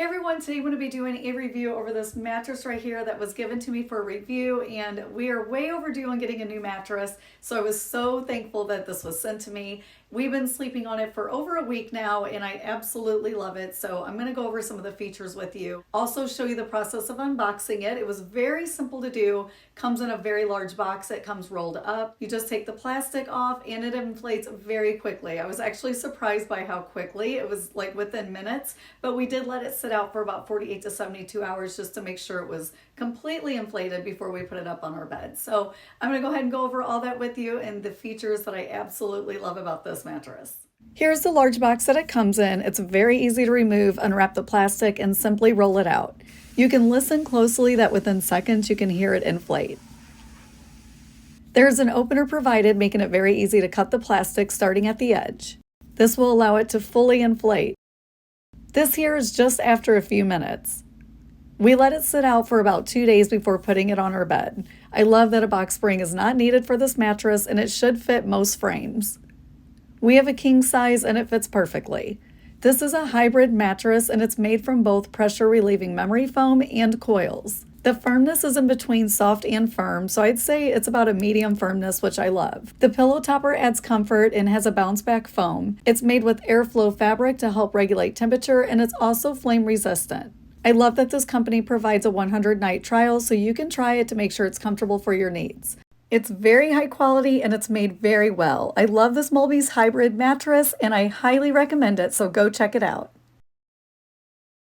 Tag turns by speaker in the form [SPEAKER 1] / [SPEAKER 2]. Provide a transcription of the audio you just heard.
[SPEAKER 1] Hey everyone, today I'm going to be doing a review over this mattress right here that was given to me for a review, and we are way overdue on getting a new mattress, so I was so thankful that this was sent to me. We've been sleeping on it for over a week now and I absolutely love it, so I'm going to go over some of the features with you. Also show you the process of unboxing it. It was very simple to do. Comes in a very large box. It comes rolled up. You just take the plastic off and it inflates very quickly. I was actually surprised by how quickly. It was like within minutes, but we did let it sit out for about 48 to 72 hours just to make sure it was completely inflated before we put it up on our bed. So I'm going to go ahead and go over all that with you and the features that I absolutely love about this mattress. Here's the large box that it comes in. It's very easy to remove, unwrap the plastic, and simply roll it out. You can listen closely that within seconds you can hear it inflate. There's an opener provided, making it very easy to cut the plastic starting at the edge. This will allow it to fully inflate. This here is just after a few minutes. We let it sit out for about 2 days before putting it on our bed. I love that a box spring is not needed for this mattress and it should fit most frames. We have a king size and it fits perfectly. This is a hybrid mattress and it's made from both pressure relieving memory foam and coils. The firmness is in between soft and firm, so I'd say it's about a medium firmness, which I love. The pillow topper adds comfort and has a bounce back foam. It's made with airflow fabric to help regulate temperature, and it's also flame resistant. I love that this company provides a 100-night trial so you can try it to make sure it's comfortable for your needs. It's very high quality and it's made very well. I love this MOLBIUS hybrid mattress and I highly recommend it, so go check it out.